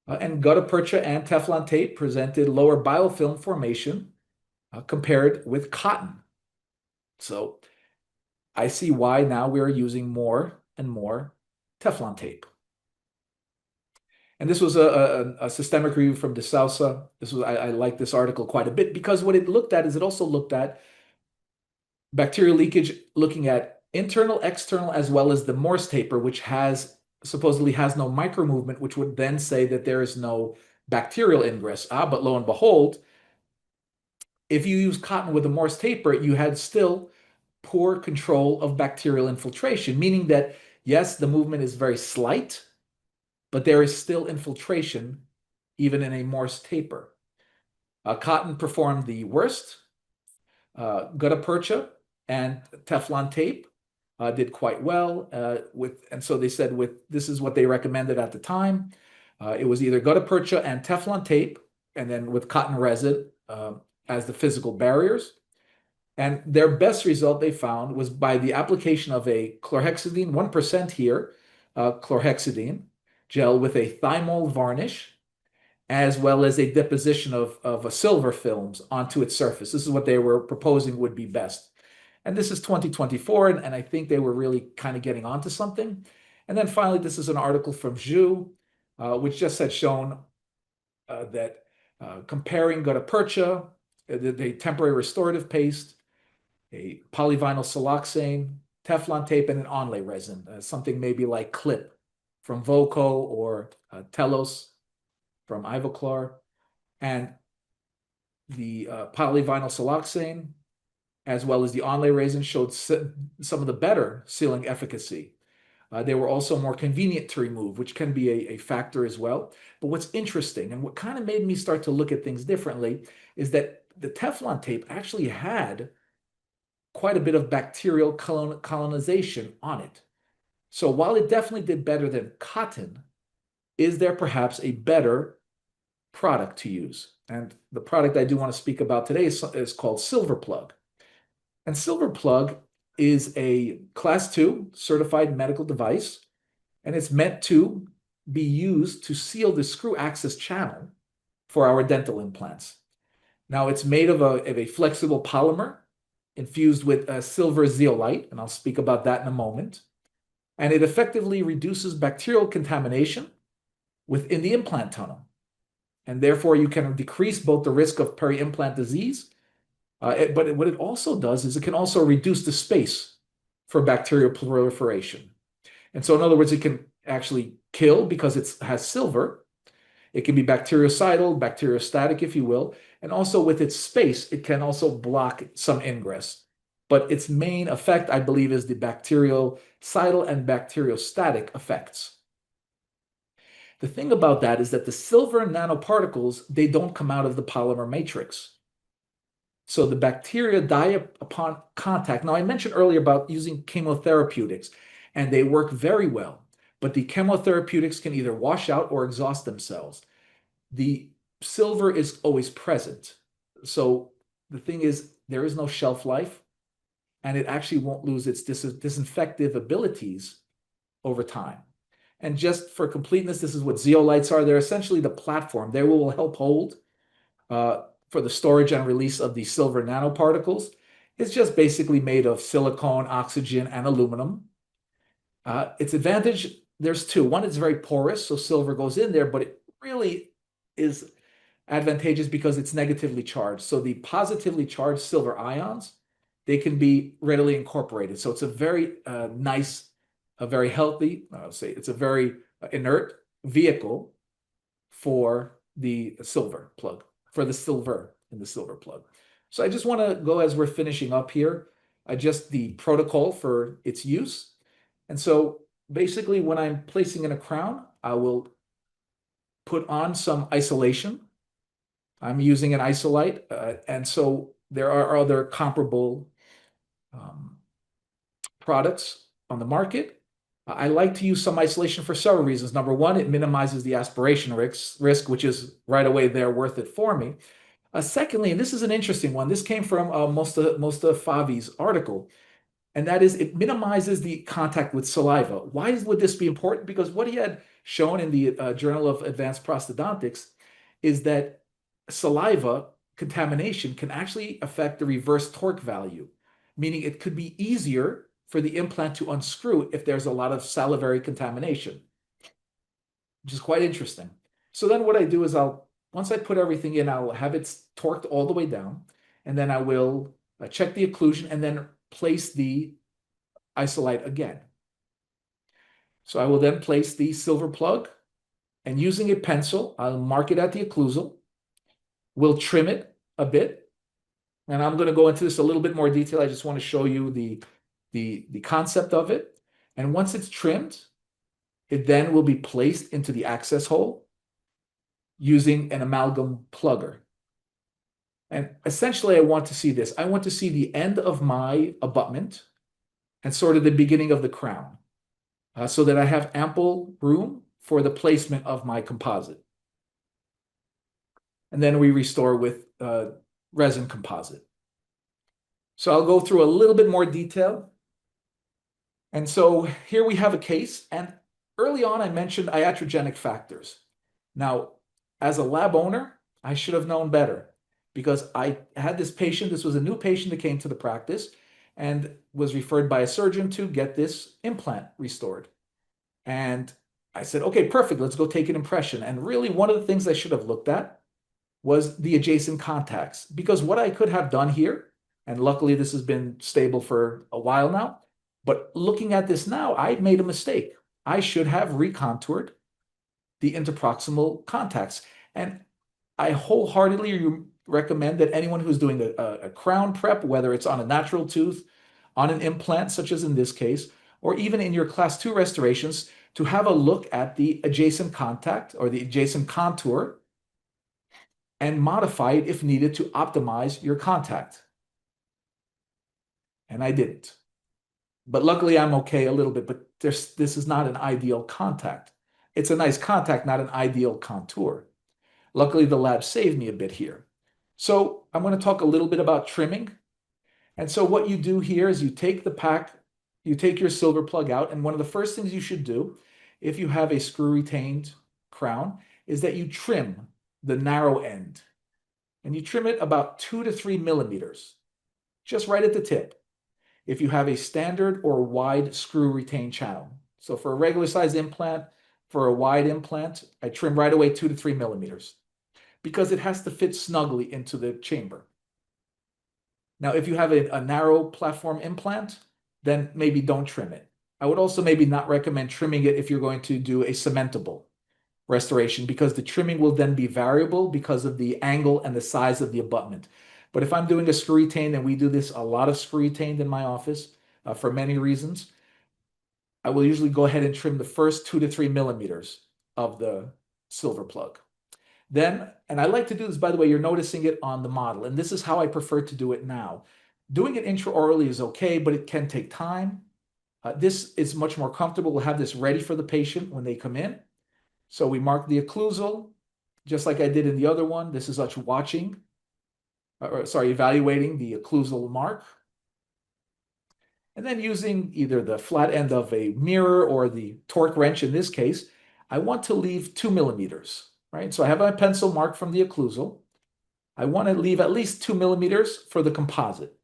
And gutta percha and Teflon tape presented lower biofilm formation compared with cotton. So I see why now we are using more and more Teflon tape. And this was a systemic review from De Sousa. I like this article quite a bit because what it looked at is it also looked at bacterial leakage, looking at internal, external, as well as the Morse taper, which supposedly has no micro movement, which would then say that there is no bacterial ingress. But lo and behold, if you use cotton with a Morse taper, you had still poor control of bacterial infiltration, meaning that yes, the movement is very slight, but there is still infiltration even in a Morse taper. Cotton performed the worst. Gutta percha and Teflon tape did quite well and so they said this is what they recommended at the time. It was either gutta percha and Teflon tape, and then with cotton resin as the physical barriers. And their best result they found was by the application of a chlorhexidine, 1% here, chlorhexidine gel with a thymol varnish, as well as a deposition of a silver films onto its surface. This is what they were proposing would be best. And this is 2024, and I think they were really kind of getting onto something. And then finally, this is an article from Zhu, which just had shown that comparing gutta percha, the temporary restorative paste, a polyvinyl siloxane, Teflon tape, and an onlay resin, something maybe like Clip from Volker or Telos from Ivoclar, and the polyvinyl siloxane, as well as the onlay resin, showed some of the better sealing efficacy. They were also more convenient to remove, which can be a factor as well. But what's interesting, and what kind of made me start to look at things differently, is that the Teflon tape actually had quite a bit of bacterial colonization on it. So while it definitely did better than cotton, is there perhaps a better product to use? And the product I do want to speak about today is called Silver Plug. And Silver Plug is a Class 2 certified medical device, and it's meant to be used to seal the screw access channel for our dental implants. Now it's made of a flexible polymer infused with a silver zeolite, and I'll speak about that in a moment. And it effectively reduces bacterial contamination within the implant tunnel. And therefore, you can decrease both the risk of peri-implant disease, but what it also does is it can also reduce the space for bacterial proliferation. And so, in other words, it can actually kill because it has silver. It can be bactericidal, bacteriostatic, if you will. And also with its space, it can also block some ingress. But its main effect, I believe, is the bactericidal and bacteriostatic effects. The thing about that is that the silver nanoparticles, they don't come out of the polymer matrix. So the bacteria die upon contact. Now, I mentioned earlier about using chemotherapeutics, and they work very well. But the chemotherapeutics can either wash out or exhaust themselves. The silver is always present. So the thing is, there is no shelf life, and it actually won't lose its disinfective abilities over time. And just for completeness, this is what zeolites are. They're essentially the platform. They will help hold for the storage and release of the silver nanoparticles. It's just basically made of silicone, oxygen, and aluminum. Its advantage, there's two. One, it's very porous, so silver goes in there, but it really is advantageous because it's negatively charged. So the positively charged silver ions, they can be readily incorporated. So it's a very nice, a very healthy, I'll say it's a very inert vehicle for the silver plug, for the silver in the silver plug. So I just want to go as we're finishing up here, just the protocol for its use. And so basically when I'm placing in a crown, I will put on some isolation. I'm using an isolite. And so there are other comparable products on the market. I like to use some isolation for several reasons. Number one, it minimizes the aspiration risk, which is right away there worth it for me. Secondly, and this is an interesting one, this came from Favi's article, and that is it minimizes the contact with saliva. Why would this be important? Because what he had shown in the Journal of Advanced Prosthodontics is that saliva contamination can actually affect the reverse torque value, meaning it could be easier for the implant to unscrew if there's a lot of salivary contamination, which is quite interesting. So then what I do is once I put everything in, I'll have it torqued all the way down, and then I will check the occlusion and then place the isolite again. So I will then place the silver plug, and using a pencil, I'll mark it at the occlusal. We'll trim it a bit, and I'm going to go into this a little bit more detail. I just want to show you the concept of it. And once it's trimmed, it then will be placed into the access hole using an amalgam plugger. And essentially, I want to see this. I want to see the end of my abutment and sort of the beginning of the crown, so that I have ample room for the placement of my composite. And then we restore with resin composite. So I'll go through a little bit more detail. And so here we have a case. And early on, I mentioned iatrogenic factors. Now, as a lab owner, I should have known better because I had this patient. This was a new patient that came to the practice and was referred by a surgeon to get this implant restored. And I said, okay, perfect. Let's go take an impression. And really, one of the things I should have looked at was the adjacent contacts, because what I could have done here, and luckily this has been stable for a while now, but looking at this now, I made a mistake. I should have recontoured the interproximal contacts. And I wholeheartedly recommend that anyone who's doing a crown prep, whether it's on a natural tooth, on an implant, such as in this case, or even in your class 2 restorations, to have a look at the adjacent contact or the adjacent contour and modify it if needed to optimize your contact. And I didn't. But luckily, I'm okay a little bit, but this is not an ideal contact. It's a nice contact, not an ideal contour. Luckily, the lab saved me a bit here. So I'm going to talk a little bit about trimming. And so what you do here is you take the pack, you take your silver plug out, and one of the first things you should do, if you have a screw retained crown, is that you trim the narrow end. and you trim it about 2 to 3 millimeters, just right at the tip, if you have a standard or wide screw retained channel. So for a regular size implant, for a wide implant, I trim right away 2 to 3 millimeters because it has to fit snugly into the chamber. Now, if you have a narrow platform implant, then maybe don't trim it. I would also maybe not recommend trimming it if you're going to do a cementable restoration, because the trimming will then be variable because of the angle and the size of the abutment. But if I'm doing a screw retained, and we do this a lot of screw retained in my office for many reasons, I will usually go ahead and trim the first 2 to 3 millimeters of the silver plug. Then, and I like to do this, by the way, you're noticing it on the model, and this is how I prefer to do it now. Doing it intraorally is okay, but it can take time. This is much more comfortable. We'll have this ready for the patient when they come in. So we mark the occlusal, just like I did in the other one. This is us watching, evaluating the occlusal mark. And then using either the flat end of a mirror or the torque wrench in this case, I want to leave 2 millimeters, right? So I have my pencil marked from the occlusal. I want to leave at least 2 millimeters for the composite.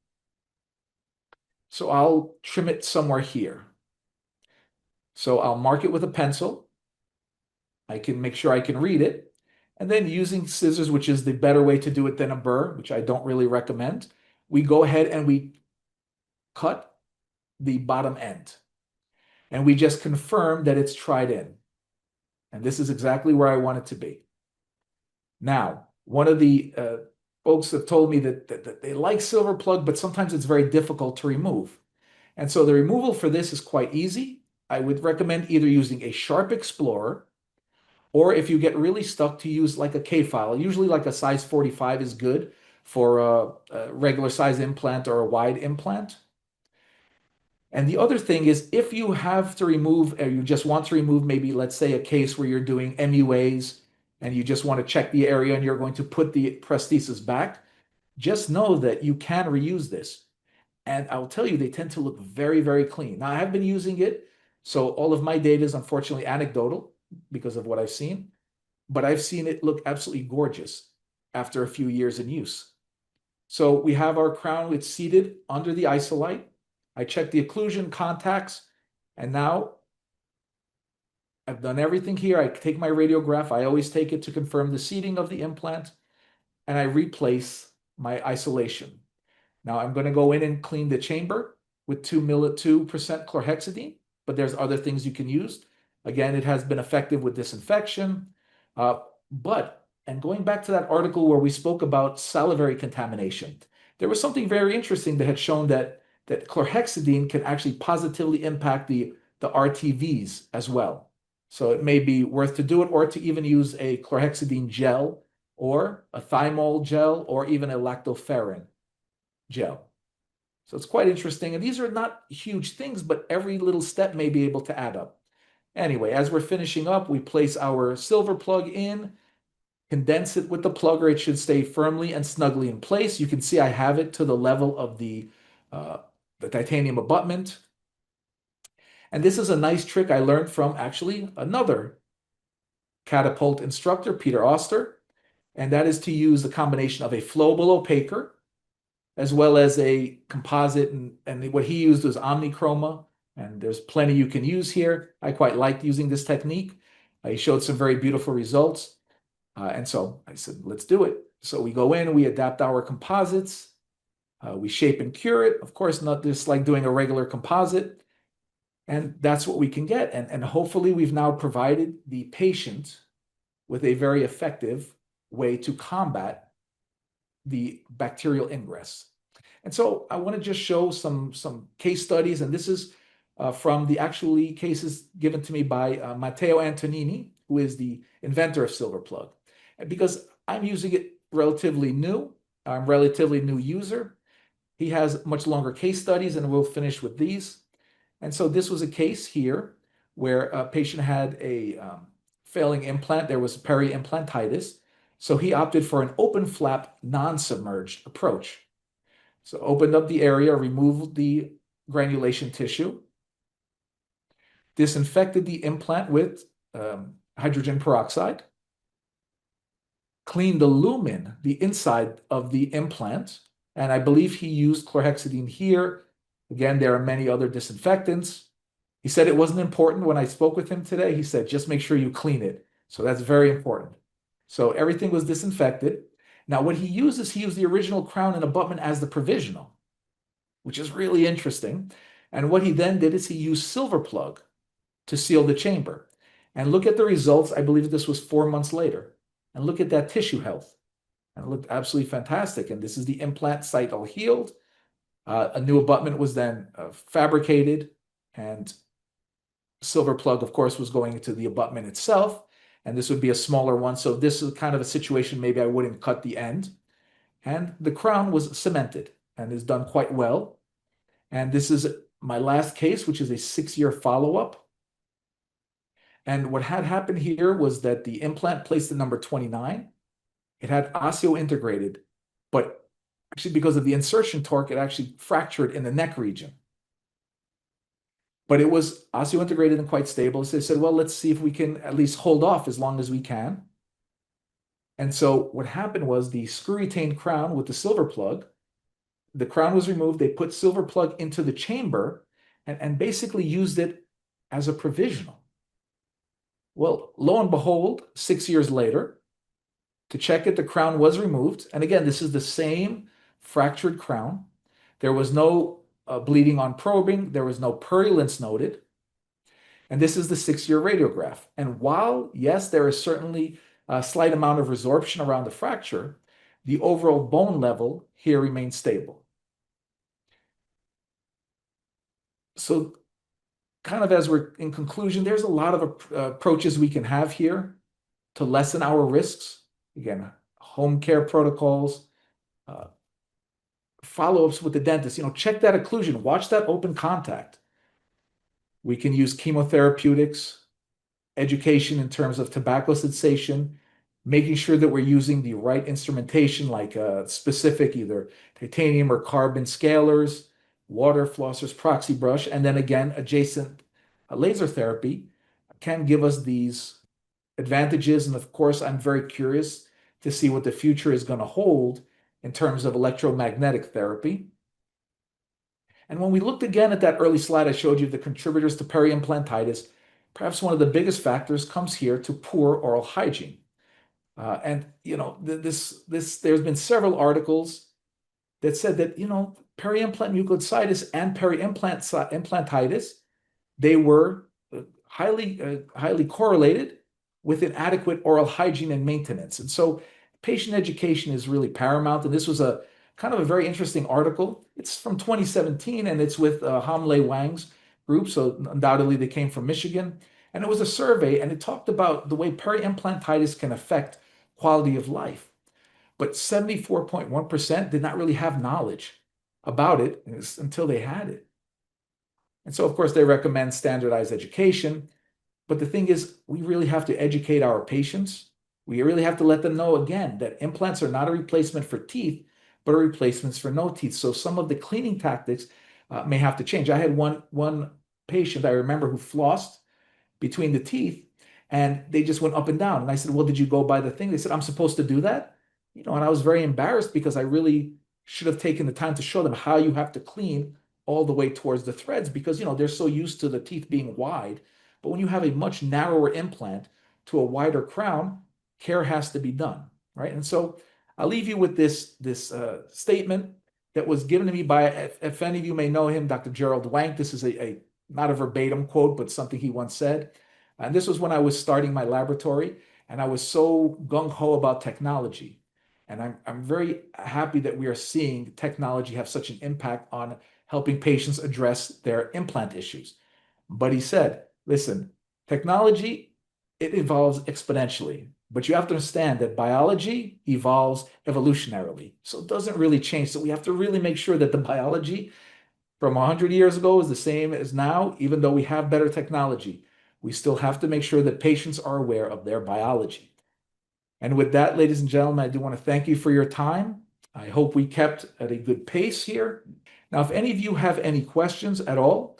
So I'll trim it somewhere here. So I'll mark it with a pencil. I can make sure I can read it. And then using scissors, which is the better way to do it than a burr, which I don't really recommend, we go ahead and we cut the bottom end. And we just confirm that it's tried in. And this is exactly where I want it to be. Now, one of the folks have told me that they like silver plug, but sometimes it's very difficult to remove. And so the removal for this is quite easy. I would recommend either using a sharp explorer, or if you get really stuck, to use like a K-file. Usually like a size 45 is good for a regular size implant or a wide implant. And the other thing is, if you have to remove, or you just want to remove, maybe let's say a case where you're doing MUAs and you just want to check the area and you're going to put the prosthesis back, just know that you can reuse this. And I'll tell you, they tend to look very, very clean. Now, I have been using it, so all of my data is unfortunately anecdotal because of what I've seen, but I've seen it look absolutely gorgeous after a few years in use. So we have our crown, it's seated under the isolite. I check the occlusion contacts, and now I've done everything here. I take my radiograph. I always take it to confirm the seating of the implant, and I replace my isolation. Now I'm going to go in and clean the chamber with 2% chlorhexidine, but there's other things you can use. Again, it has been effective with disinfection. And going back to that article where we spoke about salivary contamination, there was something very interesting that had shown that chlorhexidine can actually positively impact the RTVs as well. So it may be worth to do it, or to even use a chlorhexidine gel or a thymol gel or even a lactoferrin gel. So it's quite interesting. And these are not huge things, but every little step may be able to add up. Anyway, as we're finishing up, we place our silver plug in, condense it with the plugger. It should stay firmly and snugly in place. You can see I have it to the level of the titanium abutment. And this is a nice trick I learned from actually another Catapult instructor, Peter Oster, and that is to use a combination of a flowable opaquer as well as a composite, and what he used was omnichroma, and there's plenty you can use here. I quite liked using this technique. He showed some very beautiful results, and so I said, let's do it. So we go in, we adapt our composites, we shape and cure it. Of course, not just like doing a regular composite, and that's what we can get. And hopefully we've now provided the patient with a very effective way to combat the bacterial ingress. And so I want to just show some case studies, and this is from the actually cases given to me by Matteo Antonini, who is the inventor of silver plug. And because I'm using it relatively new, I'm a relatively new user, he has much longer case studies, and we'll finish with these. And so this was a case here where a patient had a failing implant. There was peri-implantitis. So he opted for an open flap, non-submerged approach. So opened up the area, removed the granulation tissue, disinfected the implant with hydrogen peroxide, cleaned the lumen, the inside of the implant, and I believe he used chlorhexidine here. Again, there are many other disinfectants. He said it wasn't important when I spoke with him today. He said, just make sure you clean it. So that's very important. So everything was disinfected. Now, what he used is he used the original crown and abutment as the provisional, which is really interesting. And what he then did is he used silver plug to seal the chamber. And look at the results. I believe this was 4 months later. And look at that tissue health. And it looked absolutely fantastic. And this is the implant site all healed. A new abutment was then fabricated, and silver plug, of course, was going into the abutment itself. And this would be a smaller one. So this is kind of a situation, maybe I wouldn't cut the end. And the crown was cemented and is done quite well. And this is my last case, which is a 6-year follow-up. And what had happened here was that the implant placed at number 29, it had osseointegrated, but actually because of the insertion torque, it actually fractured in the neck region. But it was osseointegrated and quite stable. So they said, well, let's see if we can at least hold off as long as we can. And so what happened was the screw-retained crown with the silver plug, the crown was removed, they put silver plug into the chamber and basically used it as a provisional. Well, lo and behold, 6 years later, to check it, the crown was removed. And again, this is the same fractured crown. There was no bleeding on probing. There was no purulence noted. And this is the 6-year radiograph. And while, yes, there is certainly a slight amount of resorption around the fracture, the overall bone level here remains stable. So kind of as we're in conclusion, there's a lot of approaches we can have here to lessen our risks. Again, home care protocols, follow-ups with the dentist. Check that occlusion, watch that open contact. We can use chemotherapeutics, education in terms of tobacco cessation, making sure that we're using the right instrumentation like specific either titanium or carbon scalers, water flossers, proxy brush, and then again, adjacent laser therapy can give us these advantages. And of course, I'm very curious to see what the future is going to hold in terms of electromagnetic therapy. And when we looked again at that early slide I showed you, the contributors to peri-implantitis, perhaps one of the biggest factors comes here to poor oral hygiene. There's been several articles that said that, peri-implant mucositis and peri-implantitis, they were highly correlated with inadequate oral hygiene and maintenance. And so patient education is really paramount. And this was a kind of a very interesting article. It's from 2017, and it's with Hamle Wang's group. So undoubtedly they came from Michigan. And it was a survey, and it talked about the way peri-implantitis can affect quality of life. But 74.1% did not really have knowledge about it until they had it. And so, of course, they recommend standardized education. But the thing is, we really have to educate our patients. We really have to let them know, again, that implants are not a replacement for teeth, but are replacements for no teeth. So some of the cleaning tactics may have to change. I had one patient I remember who flossed between the teeth, and they just went up and down. And I said, well, did you go by the thing? They said, I'm supposed to do that? And I was very embarrassed because I really should have taken the time to show them how you have to clean all the way towards the threads because, they're so used to the teeth being wide. But when you have a much narrower implant to a wider crown, care has to be done, right? And so I'll leave you with this statement that was given to me by, if any of you may know him, Dr. Gerald Wank. This is a not a verbatim quote, but something he once said. And this was when I was starting my laboratory, and I was so gung-ho about technology. And I'm very happy that we are seeing technology have such an impact on helping patients address their implant issues. But he said, listen, technology, it evolves exponentially, but you have to understand that biology evolves evolutionarily. So it doesn't really change. So we have to really make sure that the biology from 100 years ago is the same as now, even though we have better technology. We still have to make sure that patients are aware of their biology. And with that, ladies and gentlemen, I do want to thank you for your time. I hope we kept at a good pace here. Now, if any of you have any questions at all,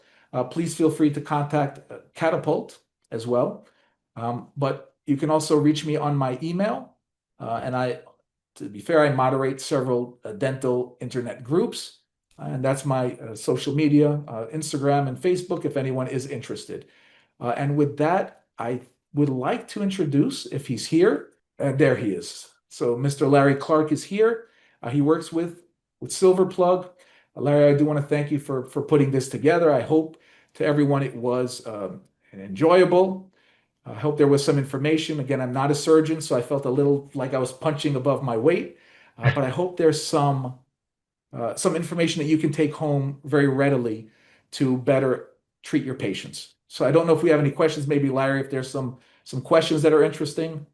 please feel free to contact Catapult as well. But you can also reach me on my email, And to be fair, I moderate several dental internet groups. And that's my social media, Instagram and Facebook, if anyone is interested. And with that, I would like to introduce, if he's here, there he is. So Mr. Larry Clark is here. He works with Silver Plug. Larry, I do want to thank you for putting this together. I hope to everyone it was enjoyable. I hope there was some information. Again, I'm not a surgeon, so I felt a little like I was punching above my weight. But I hope there's some information that you can take home very readily to better treat your patients. So I don't know if we have any questions. Maybe Larry, if there's some questions that are interesting.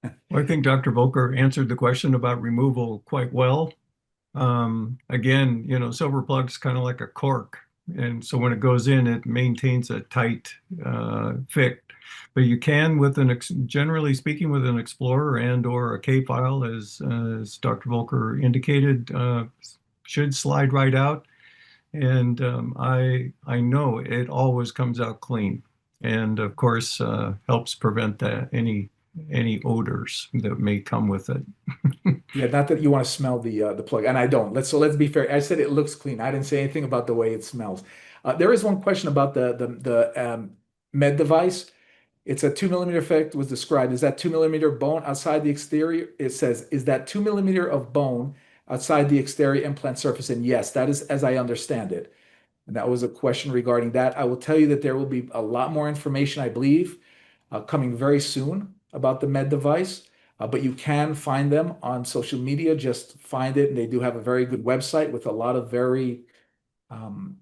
Well, I think Dr. Volker answered the question about removal quite well. Again, silver plug's kind of like a cork. And so when it goes in, it maintains a tight fit. But you can, generally speaking, with an Explorer and or a K-file, as Dr. Volker indicated, should slide right out. And I know it always comes out clean. And of course, helps prevent any odors that may come with it. Yeah, not that you want to smell the plug, and I don't. Let's be fair. I said it looks clean. I didn't say anything about the way it smells. There is one question about the med device. It's a 2 millimeter effect was described. Is that 2 millimeter bone outside the exterior? It says, is that 2 millimeter of bone outside the exterior implant surface? And yes, that is as I understand it. And that was a question regarding that. I will tell you that there will be a lot more information, I believe, coming very soon about the med device. But you can find them on social media. Just find it, and they do have a very good website with a lot of um,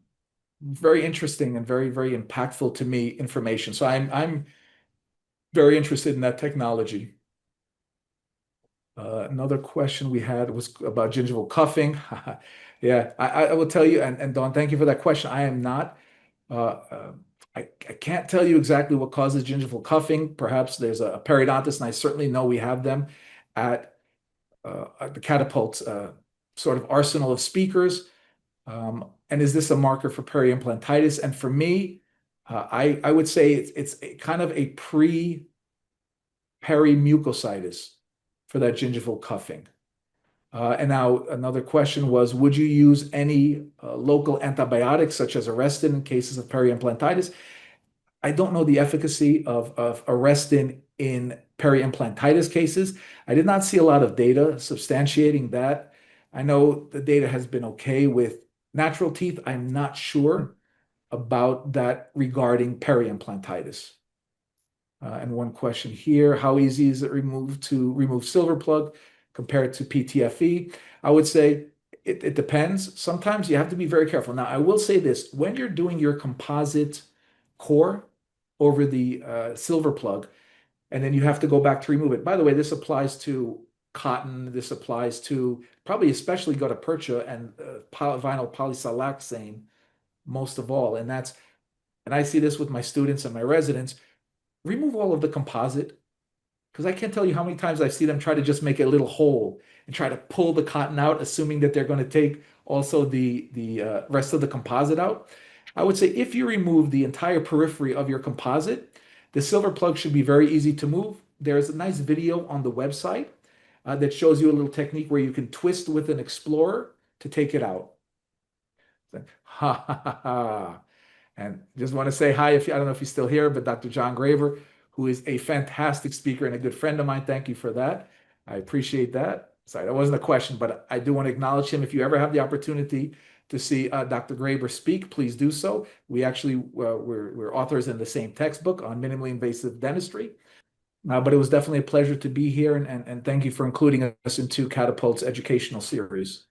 very interesting and very, very impactful to me information. So I'm very interested in that technology. Another question we had was about gingival cuffing. Yeah, I will tell you, and Dawn, thank you for that question. I am not, uh, uh, I can't tell you exactly what causes gingival cuffing. Perhaps there's a periodontist, and I certainly know we have them at the Catapult sort of arsenal of speakers. And is this a marker for peri-implantitis? And for me, I would say it's kind of a pre-peri-mucositis for that gingival cuffing. And now another question was, would you use any local antibiotics such as Arrestin in cases of peri-implantitis? I don't know the efficacy of Arrestin in peri-implantitis cases. I did not see a lot of data substantiating that. I know the data has been okay with natural teeth. I'm not sure about that regarding peri-implantitis. And one question here, how easy is it to remove silver plug compared to PTFE? I would say it depends. Sometimes you have to be very careful. Now, I will say this, when you're doing your composite core over the silver plug, and then you have to go back to remove it. By the way, this applies to cotton. This applies to probably especially gutta percha and vinyl polysiloxane most of all. And I see this with my students and my residents. Remove all of the composite because I can't tell you how many times I see them try to just make a little hole and try to pull the cotton out, assuming that they're going to take also the rest of the composite out. I would say if you remove the entire periphery of your composite, the silver plug should be very easy to move. There's a nice video on the website that shows you a little technique where you can twist with an explorer to take it out. Ha ha ha ha. And just want to say hi, if I don't know if he's still here, but Dr. John Graver, who is a fantastic speaker and a good friend of mine. Thank you for that. I appreciate that. Sorry, that wasn't a question, but I do want to acknowledge him. If you ever have the opportunity to see Dr. Graver speak, please do so. We actually, we're authors in the same textbook on minimally invasive dentistry. But it was definitely a pleasure to be here, and thank you for including us into Catapult's educational series.